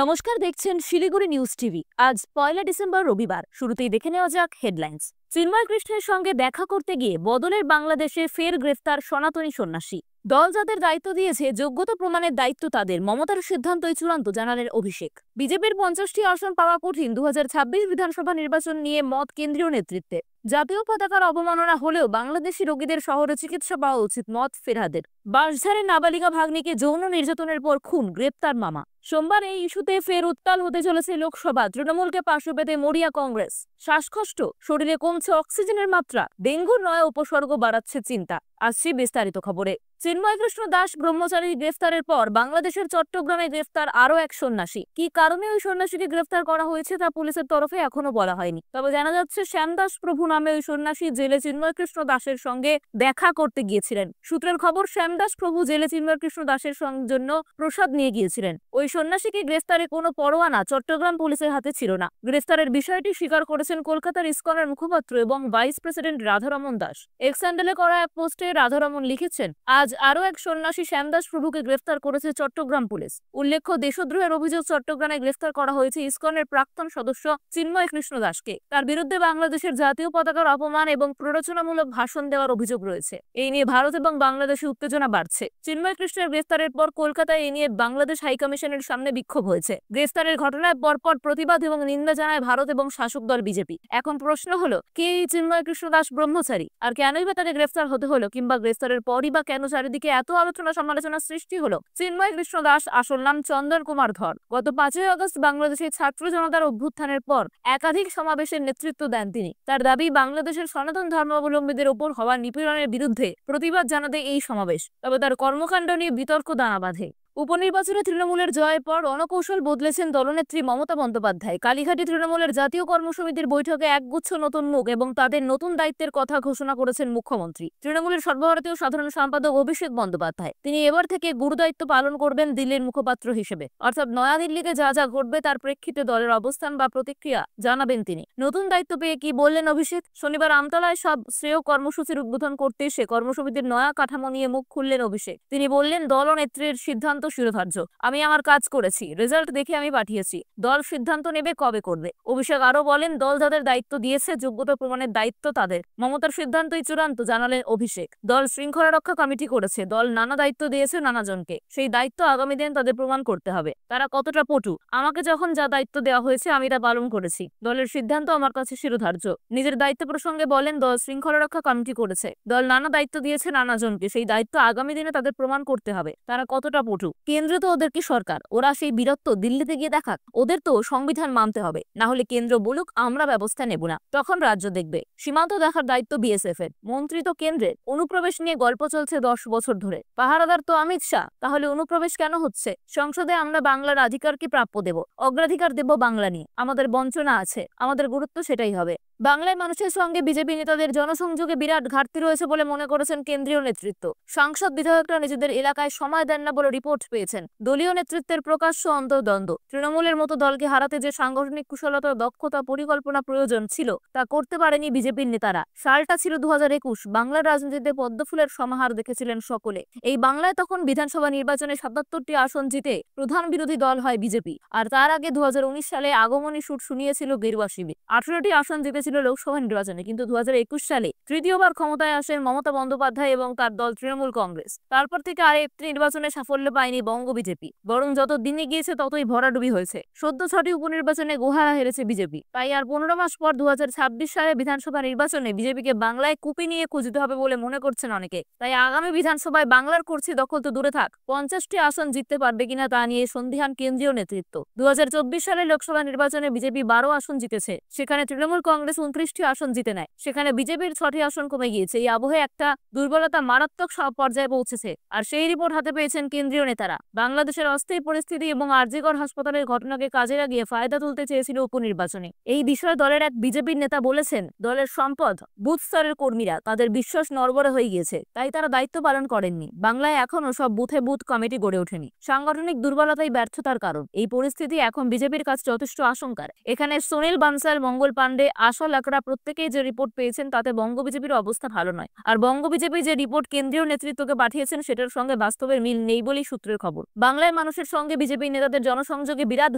নমস্কার, দেখছেন Siliguri news TV. আজ 1 ডিসেম্বর রবিবার। শুরুতেই দেখে নেওয়া যাক হেডলাইন্স। চিন্ময় কৃষ্ণের সঙ্গে দেখা করতে গিয়ে বদলের বাংলাদেশে ফের গ্রেফতার সনাতনী সন্ন্যাসী। দল যাদের দায়িত্ব দিয়েছে যোগ্যতা প্রমাণের দায়িত্ব তাদের, মমতার সিদ্ধান্তই চূড়ান্ত, জানালেন অভিষেক। বিজেপির 50টি আসন পাওয়া কঠিন, 2026 বিধানসভা নির্বাচন নিয়ে মত কেন্দ্রীয় নেতৃত্বে। জাতীয় পতাকার অবমাননা হলেও বাংলাদেশি রোগীদের শহরে চিকিৎসা পাওয়া উচিত, মত ফেরহাদের। বাঁশঝাড়ের নাবালিকা ভাগ্নিকে যৌন নির্যাতনের পর খুন, গ্রেপ্তার মামা। সোমবার এই ইস্যুতে ফের উত্তাল হতে চলেছে লোকসভা। তৃণমূলকে পাশে পেতে মরিয়া কংগ্রেস। শ্বাসকষ্ট, শরীরে কমছে অক্সিজেনের মাত্রা, ডেঙ্গুর নয়া উপসর্গ বাড়াচ্ছে চিন্তা। আসছি বিস্তারিত খবরে। চিন্ময় কৃষ্ণ দাস ব্রহ্মচারীর গ্রেফতারের পর বাংলাদেশের চট্টগ্রামে গ্রেফতার আরও এক সন্ন্যাসী। কি কারণে ওই সন্ন্যাসীকে গ্রেফতার করা হয়েছে তা পুলিশের তরফে এখনো বলা হয়নি। তবে জানা যাচ্ছে শ্যামদাস প্রভু নামে ওই সন্ন্যাসী জেলে চিন্ময় কৃষ্ণ দাসের সঙ্গে দেখা করতে গিয়েছিলেন। সূত্রের খবর, শ্যামদাস প্রভু জেলে চিন্ময় কৃষ্ণ দাসের জন্য প্রসাদ নিয়ে গিয়েছিলেন। ওই সন্ন্যাসীকে গ্রেফতারে কোনো পরোয়ানা চট্টগ্রাম পুলিশের হাতে ছিল না। গ্রেফতারের বিষয়টি স্বীকার করেছেন কলকাতার ইসকনের মুখপাত্র এবং vice president Radharaman Das. X হ্যান্ডেলে করা এক পোস্টে রাধারমন লিখেছেন, আজ আরও এক সন্ন্যাসী শ্যামদাস প্রভুকে গ্রেফতার করেছে চট্টগ্রাম পুলিশ। উল্লেখ্য, দেশদ্রোহের অভিযোগ চট্টগ্রামে গ্রেফতার করা হয়েছে ইসকনের প্রাক্তন সদস্য চিন্ময় কৃষ্ণ দাসকে। তার বিরুদ্ধে বাংলাদেশের জাতীয় পতাকার অপমান এবং প্ররোচনামূলক ভাষণ দেওয়ার অভিযোগ রয়েছে। এই নিয়ে ভারত এবং বাংলাদেশে উত্তেজনা বাড়ছে। চিন্ময় কৃষ্ণের গ্রেফতারের পর কলকাতায় এই নিয়ে বাংলাদেশ হাইকমিশনের সামনে বিক্ষোভ হয়েছে। গ্রেফতারের ঘটনায় পরপর প্রতিবাদ এবং নিন্দা জানায় ভারত এবং শাসক দল বিজেপি। এখন প্রশ্ন হলো, কে এই চিন্ময় কৃষ্ণ দাস ব্রহ্মচারী, আর কেনই বা তাকে গ্রেফতার হতে হলো, কিংবা গ্রেফতারের পরই বা কেন চারিদিকে এত আলোচনা সমালোচনা সৃষ্টি হলো? চিন্ময় কৃষ্ণ দাস আসল নাম চন্দন কুমার ধর। গত 5 আগস্ট বাংলাদেশের ছাত্র জনতার অভ্যুত্থানের পর একাধিক সমাবেশের নেতৃত্ব দেন তিনি। তার দাবি, বাংলাদেশের সনাতন ধর্মাবলম্বীদের ওপর হওয়া নিপীড়নের বিরুদ্ধে প্রতিবাদ জানাতে এই সমাবেশ। তবে তার কর্মকাণ্ড নিয়ে বিতর্ক দানা বাঁধে। উপনির্বাচনে তৃণমূলের জয়ের পর রণকৌশল বদলেছেন দলনেত্রী মমতা বন্দ্যোপাধ্যায়। কালীঘাটে তৃণমূলের জাতীয় কর্মসমিতির বৈঠকে একগুচ্ছ নতুন মুখ এবং তাদের নতুন দায়িত্বের কথা ঘোষণা করেছেন মুখ্যমন্ত্রী। তৃণমূলের সর্বভারতীয় সাধারণ সম্পাদক অভিষেক বন্দ্যোপাধ্যায়, তিনি এবার থেকে গুরুদায়িত্ব পালন করবেন দিল্লির মুখপাত্র হিসেবে। অর্থাৎ নয়াদিল্লিতে যা যা ঘটবে তার প্রেক্ষিতে দলের অবস্থান বা প্রতিক্রিয়া জানাবেন তিনি। নতুন দায়িত্ব পেয়ে কি বললেন অভিষেক? শনিবার আমতলায় সব শ্রেয় কর্মসূচির উদ্বোধন করতে এসে কর্মসমিতির নয়া কাঠামো নিয়ে মুখ খুললেন অভিষেক। তিনি বললেন, দল ও নেত্রীর সিদ্ধান্ত শিরোধার্য। আমি আমার কাজ করেছি, রেজাল্ট দেখে আমি পাঠিয়েছি, দল সিদ্ধান্ত নেবে কবে করবে। অভিষেক আরো বলেন, দল যাদের দায়িত্ব দিয়েছে যোগ্যতা প্রমাণের দায়িত্ব তাদের, মমতার সিদ্ধান্তই চূড়ান্ত, জানালেন অভিষেক। দল শৃঙ্খলা রক্ষা কমিটি করেছে, দল নানা দায়িত্ব দিয়েছে নানাজনকে, সেই দায়িত্ব আগামী দিন তাদের প্রমাণ করতে হবে তারা কতটা পটু। আমাকে যখন যা দায়িত্ব দেওয়া হয়েছে আমি তা পালন করেছি, দলের সিদ্ধান্ত আমার কাছে শিরোধার্য। নিজের দায়িত্ব প্রসঙ্গে বলেন, দল শৃঙ্খলা রক্ষা কমিটি করেছে, দল নানা দায়িত্ব দিয়েছে নানাজনকে, সেই দায়িত্ব আগামী দিনে তাদের প্রমাণ করতে হবে তারা কতটা পটু। কেন্দ্র তো ওদের কি সরকার, ওরা সেই বীরত্ব দিল্লিতে গিয়ে দেখাক। ওদের তো সংবিধান মানতে হবে, না হলে কেন্দ্র বলুক আমরা ব্যবস্থা নেব না, তখন রাজ্য দেখবে। সীমান্ত দেখার দায়িত্ব বিএসএফ এর, মন্ত্রী তো কেন্দ্রের। অনুপ্রবেশ নিয়ে গল্প চলছে 10 বছর ধরে, পাহারাদার তো অমিত শাহ, তাহলে অনুপ্রবেশ কেন হচ্ছে? সংসদে আমরা বাংলার অধিকারকে প্রাপ্য দেব, অগ্রাধিকার দেব বাংলা নিয়ে। আমাদের বঞ্চনা আছে, আমাদের গুরুত্ব সেটাই হবে। বাংলায় মানুষের সঙ্গে বিজেপি নেতাদের জনসংযোগে বিরাট ঘাটতি রয়েছে বলে মনে করেছেন কেন্দ্রীয় নেতৃত্ব। সাংসদ বিধায়করা নিজেদের এলাকায় সময় দেন না বলে রিপোর্ট পেয়েছেন। দলীয় নেতৃত্বের প্রকাশ্য অন্তর্দ্বন্দ্ব। তৃণমূলের মতো দলকে হারাতে যে সাংগঠনিক কুশলতা, দক্ষতা, পরিকল্পনা প্রয়োজন ছিল তা করতে পারেনি বিজেপির নেতারা। সালটা ছিল 2021। বাংলার রাজনীতিতে পদ্মফুলের সমাহার দেখেছিলেন সকলে। এই বাংলায় তখন বিধানসভা নির্বাচনে 77টি আসন জিতে প্রধান বিরোধী দল হয় বিজেপি। আর তার আগে 2019 সালে আগমনী সুর শুনিয়েছিল গেরুয়া শিবির। 18টি আসন জিতেছিল লোকসভা নির্বাচনে, কিন্তু 2021 সালে তৃতীয়বার ক্ষমতায় আসেন মমতা বন্দ্যোপাধ্যায় এবং তার দল তৃণমূল কংগ্রেস। তারপর থেকে আর একটি নির্বাচনে সাফল্য পায়নি বঙ্গ বিজেপি, বরং যত দিনে গিয়েছে ততই ভরাডুবি হয়েছে। 14টি উপনির্বাচনে গোহারা হেরেছে বিজেপি। তাই আর 15 মাস পর 2026 সালে বিধানসভা নির্বাচনে বিজেপিকে বাংলায় কুপি নিয়ে খুঁজতে হবে বলে মনে করছেন অনেকে। তাই আগামী বিধানসভায় বাংলার কুর্সি দখল তো দূরে থাক, 50টি আসন জিততে পারবে কিনা তা নিয়ে সন্দিহান কেন্দ্রীয় নেতৃত্ব। 2024 সালে লোকসভা নির্বাচনে বিজেপি 12 আসন জিতেছে, সেখানে তৃণমূল কংগ্রেস 29টি আসন জিতে নেয়, সেখানে বিজেপির 6টি আসন কমে গিয়েছে। এই আবহে একটা দুর্বলতা মারাত্মক পর্যায়ে পৌঁছেছে, আর সেই রিপোর্ট হাতে পেয়েছেন কেন্দ্রীয় নেতারা। বাংলাদেশের অস্থায়ী পরিস্থিতি এবং আরজিকর হাসপাতালের ঘটনাকে কাজে লাগিয়ে ফায়দা তুলতে চেয়েছিল উপনির্বাচনে। এই বিষয়ে দলের এক বিজেপির নেতা বলেছেন, দলের সম্পদ বুথ স্তরের কর্মীরা, তাদের বিশ্বাস নড়বড়ে হয়ে গিয়েছে, তাই তারা দায়িত্ব পালন করেননি। বাংলায় এখনো সব বুথে বুথ কমিটি গড়ে ওঠেনি। সাংগঠনিক দুর্বলতাই ব্যর্থতার কারণ। এই পরিস্থিতি এখন বিজেপির কাছে যথেষ্ট আশঙ্কার। এখানে সুনীল বানসাল, মঙ্গল পাণ্ডে, আসন চিকিৎসকরা প্রত্যেকেই যে রিপোর্ট পেয়েছেন তাতে বঙ্গ বিজেপির অবস্থা ভালো নয়। আর বঙ্গ বিজেপি যে রিপোর্ট কেন্দ্রীয় নেতৃত্বকে পাঠিয়েছেন সেটার সঙ্গে বাস্তবের মিল নেই বলেই সূত্রের খবর। বাংলায় মানুষের সঙ্গে বিজেপি নেতাদের জনসংযোগে বিরাট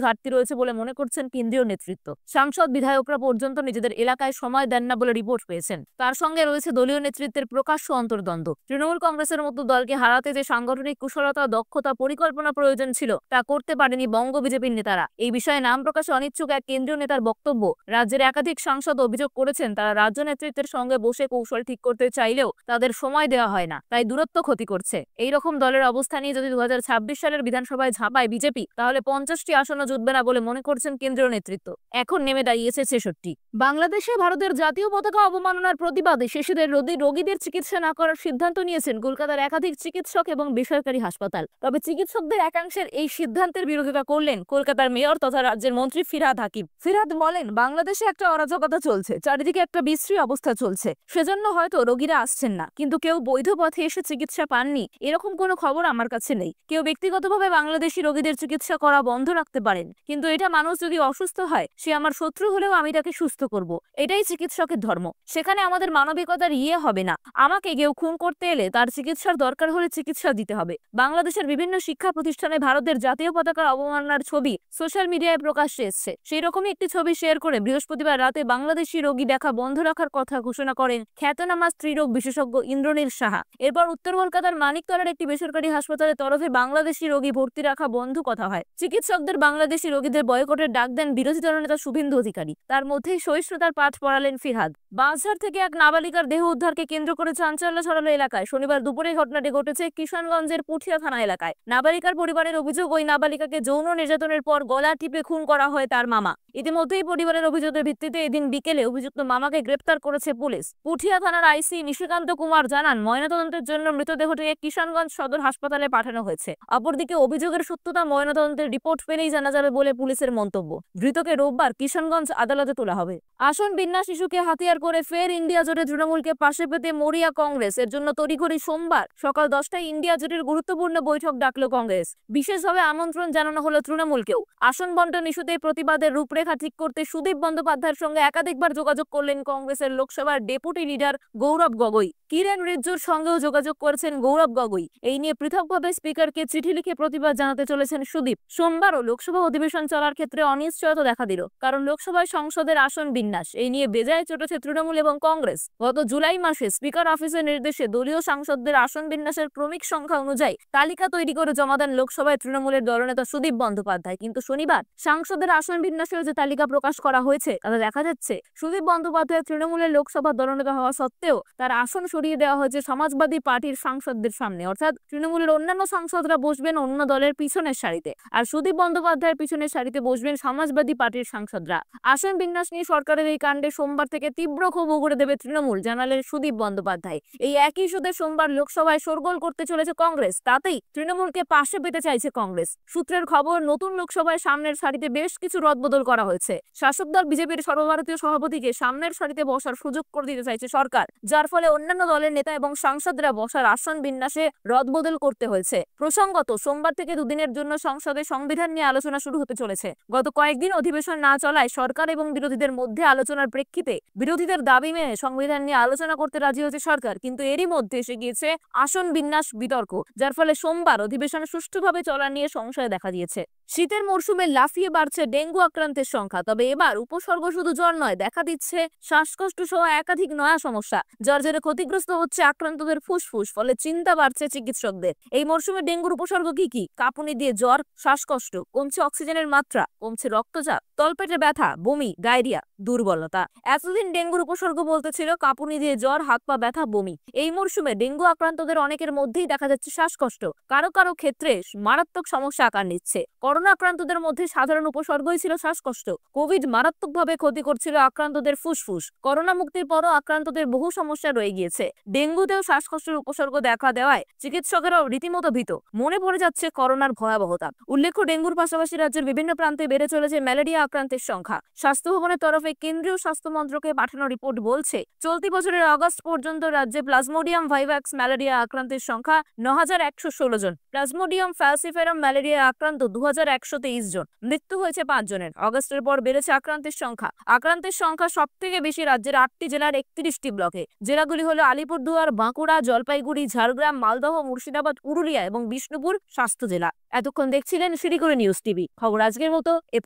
ঘাটতি রয়েছে বলে মনে করছেন কেন্দ্রীয় নেতৃত্ব। সাংসদ বিধায়করা পর্যন্ত নিজেদের এলাকায় সময় দেন না বলে রিপোর্ট পেয়েছেন। তার সঙ্গে রয়েছে দলীয় নেতৃত্বের প্রকাশ্য অন্তর্দ্বন্দ্ব। তৃণমূল কংগ্রেসের মতো দলকে হারাতে যে সাংগঠনিক কুশলতা, দক্ষতা, পরিকল্পনা প্রয়োজন ছিল তা করতে পারেনি বঙ্গ বিজেপির নেতারা। এই বিষয়ে নাম প্রকাশে অনিচ্ছুক এক কেন্দ্রীয় নেতার বক্তব্য, রাজ্যের একাধিক সাংসদ অভিযোগ করেছেন তারা রাজ্য নেতৃত্বের সঙ্গে বসে কৌশল ঠিক করতে চাইলেও তাদের সময় দেওয়া হয় না, তাই দূরত্ব ক্ষতি করছে। এইরকম দলের অবস্থা নিয়ে যদি 2026 সালের বিধানসভায় ঝাঁপায় বিজেপি, তাহলে 50টি আসনও জুটবে না বলে মনে করছেন কেন্দ্রীয় নেতৃত্ব। এখন নেমে দাঁড়িয়েছে 66। বাংলাদেশে ভারতের জাতীয় পতাকা অবমাননার প্রতিবাদে শিশুদের রোগীদের চিকিৎসা না করার সিদ্ধান্ত নিয়েছেন কলকাতার একাধিক চিকিৎসক এবং বেসরকারি হাসপাতাল। তবে চিকিৎসকদের একাংশের এই সিদ্ধান্তের বিরোধিতা করলেন কলকাতার মেয়র তথা রাজ্যের মন্ত্রী ফিরহাদ হাকিম। ফিরহাদ বলেন, বাংলাদেশে একটা অরাজকতা চলছে, চারিদিকে একটা বিশ্রী অবস্থা চলছে, সেজন্য হয়তো রোগীরা আসছেন না, কিন্তু কেউ বৈধ পথে এসে চিকিৎসা পাননি এরকম কোনো খবর আমার কাছে নেই। কেউ ব্যক্তিগতভাবে বাংলাদেশি রোগীদের চিকিৎসা করা বন্ধ রাখতে পারেন, কিন্তু এটা মানুষ যদি অসুস্থ হয় সে আমার শত্রু হলেও আমি তাকে সুস্থ করব, এটাই চিকিৎসকের ধর্ম। সেখানে আমাদের মানবিকতার হবে না। আমাকে কেউ খুন করতে এলে তার চিকিৎসার দরকার হলে চিকিৎসা দিতে হবে। বাংলাদেশের বিভিন্ন শিক্ষা প্রতিষ্ঠানে ভারতের জাতীয় পতাকার অবমাননার ছবি সোশ্যাল মিডিয়ায় প্রকাশ্যে এসেছে। সেই রকমই একটি ছবি শেয়ার করে বৃহস্পতিবার রাতে বাংলাদেশি রোগী দেখা বন্ধ রাখার কথা ঘোষণা করেন খ্যাতনামা স্ত্রীরোগ বিশেষজ্ঞ ইন্দ্রনীল সাহা। এরপর উত্তর কলকাতার মানিকতলার একটি বেসরকারি হাসপাতালের তরফে বাংলাদেশি রোগী ভর্তি রাখা বন্ধ কথা হয়। চিকিৎসকদের বাংলাদেশি রোগীদের বয়কটের ডাক দেন বিরোধী দলনেতা শুভেন্দু অধিকারী। তার মধ্যেই সহিষ্ণুতার পাঠ পড়ালেন ফিরহাদ। বাঁশঝাড় থেকে এক নাবালিকার দেহ উদ্ধারকে কেন্দ্র করে চাঞ্চল্য ছড়ালো এলাকায়। শনিবার দুপুরে ঘটনাটি ঘটেছে কিশনগঞ্জের পুঠিয়া থানা এলাকায়। নাবালিকার পরিবারের অভিযোগ, ওই নাবালিকাকে যৌন নির্যাতনের পর গলা টিপে খুন করা হয় তার মামা। ইতিমধ্যেই পরিবারের অভিযোগের ভিত্তিতে এদিন বিকেলে অভিযুক্ত মামাকে গ্রেপ্তার করেছে পুলিশ। পুঠিয়া থানার আইসি নিশিকান্ত কুমার জানান, ময়নাতদন্তের জন্য মৃতদেহটিকে কিশনগঞ্জ সদর হাসপাতালে পাঠানো হয়েছে। অপরদিকে অভিযোগের সত্যতা ময়নাতদন্তের রিপোর্ট পেলেই জানা যাবে বলে পুলিশের মন্তব্য। ধৃতকে রোববার কিশনগঞ্জ আদালতে তোলা হবে। আসন বিন্যাস ইস্যুকে হাতিয়ার করে ফের ইন্ডিয়া জোটে তৃণমূলকে পাশে পেতে মরিয়া কংগ্রেস। এর জন্য তড়িঘড়ি সোমবার সকাল 10টায় ইন্ডিয়া জোটের গুরুত্বপূর্ণ বৈঠক ডাকল কংগ্রেস। বিশেষভাবে আমন্ত্রণ জানানো হলো তৃণমূলকেও। আসন বন্টন ইস্যুতে প্রতিবাদের রূপরেখা ঠিক করতে সুদীপ বন্দ্যোপাধ্যায়ের সঙ্গে একাধিকবার যোগাযোগ করলেন কংগ্রেসের লোকসভার ডেপুটি লিডার গৌরব গগৈ। কিরেন রিজিজুর সঙ্গেও যোগাযোগ করেছেন গৌরব গগৈ। এই নিয়ে পৃথকভাবে স্পিকারকে চিঠি লিখে প্রতিবাদ জানাতে চলেছেন সুদীপ। সোমবারও লোকসভা অধিবেশন চলার ক্ষেত্রে অনিশ্চয়তা দেখা দিল, কারণ লোকসভায় সংসদের আসন বিন্যাস এই নিয়ে বেজায় চটেছে তৃণমূল এবং কংগ্রেস। গত জুলাই মাসে স্পিকার অফিসের নির্দেশে দলীয় সাংসদদের আসন বিন্যাসের ক্রমিক সংখ্যা অনুযায়ী তালিকা তৈরি করে জমা দেন লোকসভায় তৃণমূলের দলনেতা সুদীপ বন্দ্যোপাধ্যায়। কিন্তু শনিবার সাংসদের আসন বিন্যাসের যে তালিকা প্রকাশ করা হয়েছে তাতে দেখা যাচ্ছে সুদীপ বন্দ্যোপাধ্যায় তৃণমূলের লোকসভা দলনেতা হওয়া সত্ত্বেও তার আসন সরিয়ে দেওয়া হয়েছে সমাজবাদী পার্টির সাংসদদের সামনে। অর্থাৎ তৃণমূলের অন্যান্য সাংসদরা বসবেন অন্য দলের পিছনের সারিতে, আর সুদীপ বন্দ্যোপাধ্যায়ের পিছনের সারিতে বসবেন সমাজবাদী পার্টির সাংসদরা। আসন বিন্যাস নিয়ে সরকারের এই কাণ্ডে সোমবার থেকে তীব্র ক্ষোভ উগরে দেবে তৃণমূল, জানালেন সুদীপ বন্দ্যোপাধ্যায়। এই একই ইস্যুতে সোমবার লোকসভায় শোরগোল করতে চলেছে কংগ্রেস, তাতেই তৃণমূলকে পাশে পেতে চাইছে কংগ্রেস। সূত্রের খবর, নতুন লোকসভায় সামনের সারিতে বেশ কিছু রদবদল করা হয়েছে। শাসক দল বিজেপির সর্বভারতীয় সভাপতিকে সামনের সারিতে বসার সুযোগ করে দিতে চাইছে সরকার, যার ফলে অন্যান্য দলের নেতা এবং সাংসদরা বসার আসন বিন্যাসে রদবদল করতে হয়েছে। প্রসঙ্গত, সোমবার থেকে দুদিনের জন্য সংসদে সংবিধান নিয়ে আলোচনা শুরু হতে চলেছে। গত কয়েকদিন অধিবেশন না চলায় সরকার এবং বিরোধীদের মধ্যে আলোচনার প্রেক্ষিতে বিরোধীদের দাবি মেনে সংবিধান নিয়ে আলোচনা করতে রাজি হয়েছে সরকার, কিন্তু এরই মধ্যে এসে গিয়েছে আসন বিন্যাস বিতর্ক, যার ফলে সোমবার অধিবেশন সুষ্ঠুভাবে চলা নিয়ে সংশয় দেখা দিয়েছে। শীতের মরশুমে লাফিয়ে বাড়ছে ডেঙ্গু আক্রান্তের সংখ্যা। তবে এবার উপসর্গ শুধু জ্বর নয়, দেখা দিচ্ছে শ্বাসকষ্ট সহ একাধিক নয়া সমস্যা। জ্বর জেরে ক্ষতিগ্রস্ত হচ্ছে আক্রান্তদের ফুসফুস, ফলে চিন্তা বাড়ছে চিকিৎসকদের। এই মরশুমে ডেঙ্গুর উপসর্গ কি? কাঁপুনি দিয়ে জ্বর, শ্বাসকষ্ট, কমছে অক্সিজেনের মাত্রা, কমছে রক্তচাপ, তলপেটে ব্যথা, বমি, ডায়রিয়া, দুর্বলতা। এতদিন ডেঙ্গুর উপসর্গ বলতে ছিল কাঁপুনি দিয়ে জ্বর, হাত পা ব্যথা, বমি। এই মরশুমে ডেঙ্গু আক্রান্তদের অনেকের মধ্যেই দেখা যাচ্ছে শ্বাসকষ্ট, কারো কারো ক্ষেত্রে মারাত্মক সমস্যা আকার নিচ্ছে। করোনা আক্রান্তদের মধ্যে সাধারণ উপসর্গই ছিল শ্বাসকষ্ট। কোভিড মারাত্মকভাবে ক্ষতি করছিল আক্রান্তদের ফুসফুস। করোনা মুক্তির পরও আক্রান্তদের বহু সমস্যা রয়ে গিয়েছে। ডেঙ্গুতেও শ্বাসকষ্টের উপসর্গ দেখা দেওয়ায় চিকিৎসকেরাও রীতিমতো ভীত। মনে পড়ে যাচ্ছে করোনার ভয়াবহতা। উল্লেখ্য, ডেঙ্গুর পাশাপাশি রাজ্যের বিভিন্ন প্রান্তে বেড়ে চলেছে ম্যালেরিয়া আক্রান্তের সংখ্যা। স্বাস্থ্য ভবনের তরফে কেন্দ্রীয় স্বাস্থ্য মন্ত্রকে পাঠানো রিপোর্ট বলছে, চলতি বছরের আগস্ট পর্যন্ত রাজ্যে প্লাজমোডিয়াম ভাইভাক্স ম্যালেরিয়া আক্রান্তের সংখ্যা ৯,১১৬ জন। প্লাজমোডিয়াম ফ্যালসিফেরাম ম্যালেরিয়া আক্রান্ত ২,১২৩ জন। মৃত্যু হয়েছে ৫ জনের। অগস্টের পর বেড়েছে আক্রান্তের সংখ্যা। আক্রান্তের সংখ্যা সবথেকে বেশি রাজ্যের ৮টি জেলার ৩১টি ব্লকে। জেলাগুলি হলো আলিপুরদুয়ার, বাঁকুড়া, জলপাইগুড়ি, ঝাড়গ্রাম, মালদহ, মুর্শিদাবাদ, পুরুলিয়া এবং বিষ্ণুপুর স্বাস্থ্য জেলা। এতক্ষণ দেখছিলেন শিলিগুড়ি নিউজ টিভি। খবর আজকের মতো এ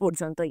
পর্যন্তই।